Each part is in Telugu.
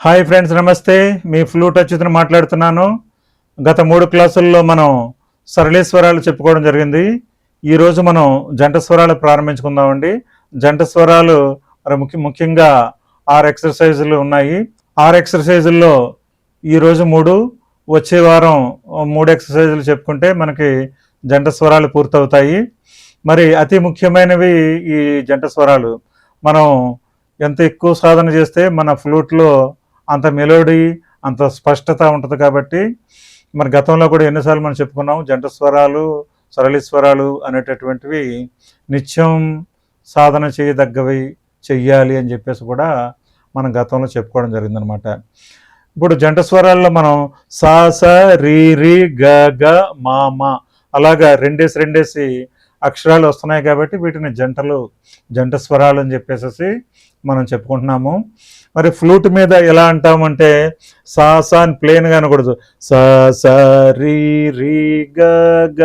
హాయ్ ఫ్రెండ్స్, నమస్తే. మీ ఫ్లూట్ అచ్యుతను మాట్లాడుతున్నాను. గత 3 క్లాసుల్లో మనం సరళి స్వరాలు చెప్పుకోవడం జరిగింది. ఈరోజు మనం జంట స్వరాలు ప్రారంభించుకుందామండి. జంట స్వరాలు ముఖ్యంగా 6 ఎక్సర్సైజులు ఉన్నాయి. 6 ఎక్సర్సైజుల్లో ఈరోజు 3, వచ్చే వారం 3 ఎక్సర్సైజులు చెప్పుకుంటే మనకి జంట స్వరాలు పూర్తవుతాయి. మరి అతి ముఖ్యమైనవి ఈ జంట స్వరాలు. మనం ఎంత ఎక్కువ సాధన చేస్తే మన ఫ్లూట్లో అంత మెలోడీ, అంత స్పష్టత ఉంటుంది. కాబట్టి మరి గతంలో కూడా ఎన్నిసార్లు మనం చెప్పుకున్నాం, జంట స్వరాలు, సరళి స్వరాలు అనేటటువంటివి నిత్యం సాధన చేయదగ్గవి, చెయ్యాలి అని చెప్పేసి కూడా మనం గతంలో చెప్పుకోవడం జరిగిందనమాట. ఇప్పుడు జంట స్వరాల్లో మనం సా స రీ రి గ గ మా మా అలాగా రెండేసి అక్షరాలు వస్తున్నాయి. కాబట్టి వీటిని జంట స్వరాలు అని చెప్పేసి మనం చెప్పుకుంటున్నాము. మరి ఫ్లూట్ మీద ఎలా అంటామంటే సా సా అని ప్లేన్గా అనకూడదు. సా సా రీ రీ గ గ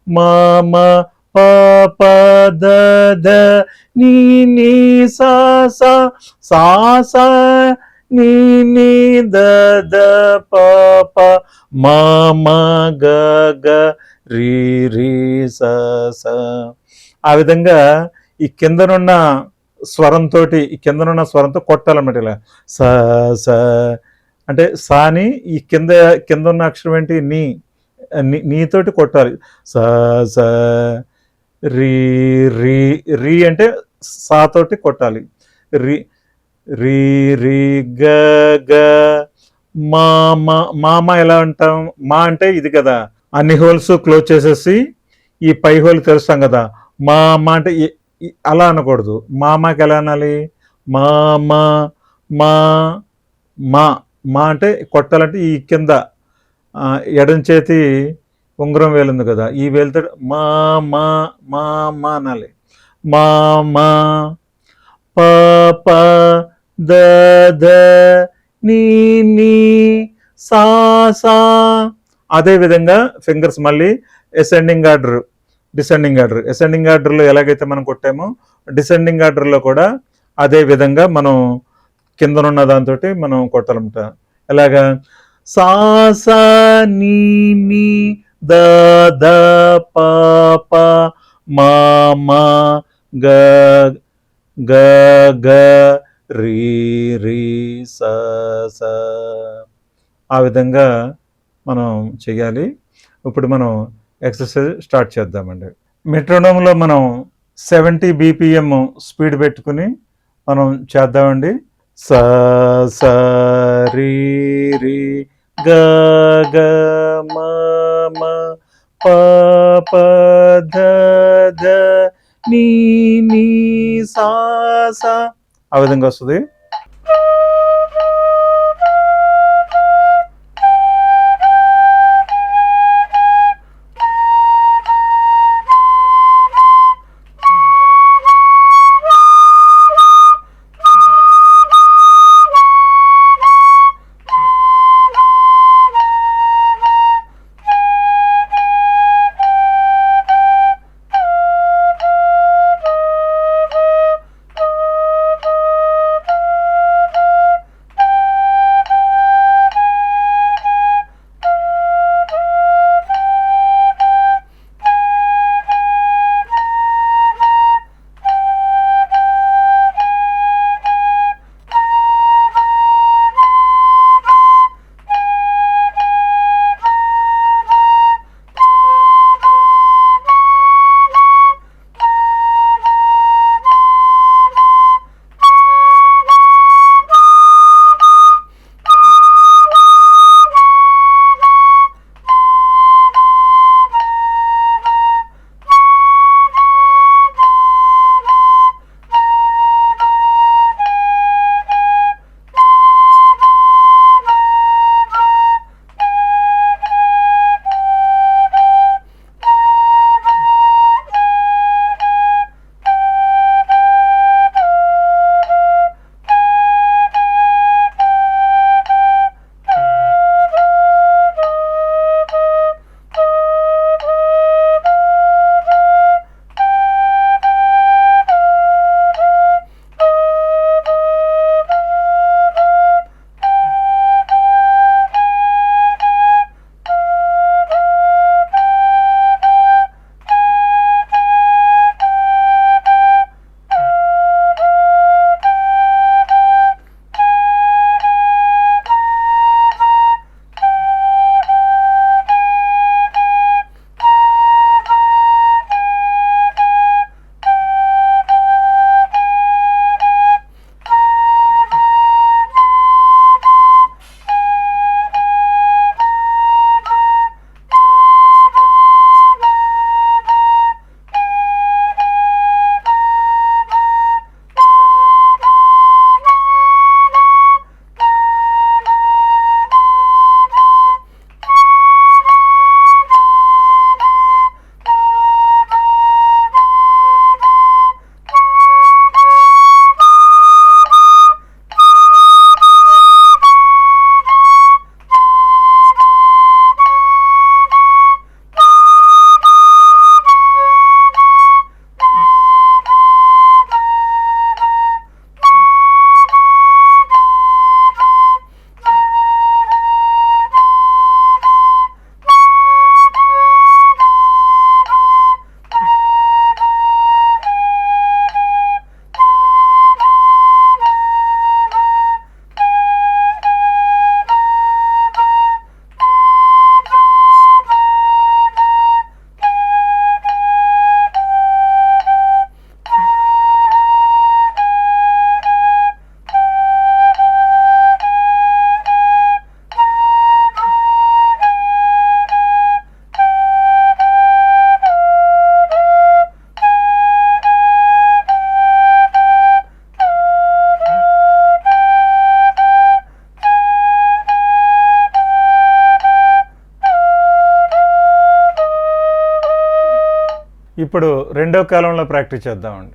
మా మా ప ప ద ద నీ నీ సా సా సా సా నీ నీ ద ద ప ప మా మా గ గ రీ రీ స స. ఆ విధంగా ఈ కిందనున్న స్వరంతో కొట్టాలన్నమాట. ఇలా స స అంటే సాని ఈ కింద ఉన్న అక్షరం ఏంటి, నీతోటి కొట్టాలి. స స రీ రీ రీ అంటే సాతోటి కొట్టాలి. రీ రీ రీ గ గ మా మా ఎలా అంటాం? మా అంటే ఇది కదా, అన్ని హోల్స్ క్లోజ్ చేసేసి ఈ పై హోల్ తెరుస్తాం కదా. మా అంటే అలా అనకూడదు. మాకి ఎలా అనాలి? మా మా మా మా మా అంటే కొట్టాలంటే ఈ కింద ఎడం చేతి ఉంగరం వేలుంది కదా, ఈ వేలుతో మా మా మా మా అనాలి. మా మా ప ప ద ద నీ నీ సా సా. అదేవిధంగా ఫింగర్స్ మళ్ళీ అసెండింగ్ ఆర్డర్లో ఎలాగైతే మనం కొట్టామో డిసెండింగ్ ఆర్డర్లో కూడా అదే విధంగా మనం కిందనున్న దాంతో మనం కొట్టాలన్నమాట. ఎలాగా? సా సా నీ నీ ద ద ప ప మా మా గ గ గ రీ రీ స స. ఆ విధంగా మనం చెయ్యాలి. ఇప్పుడు మనం ఎక్సర్సైజ్ స్టార్ట్ చేద్దామండి. మెట్రోనోమ్లో మనం 70 BPM స్పీడ్ పెట్టుకుని మనం చేద్దామండి. స స రీ రీ గ గ మా మా ప ప ద ద నీ నీ సా సా. ఆ విధంగా వస్తుంది. ఇప్పుడు రెండో కాలంలో ప్రాక్టీస్ చేద్దామండి.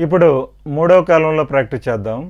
ఇప్పుడు మూడవ కాలంలో ప్రాక్టీస్ చేద్దాం.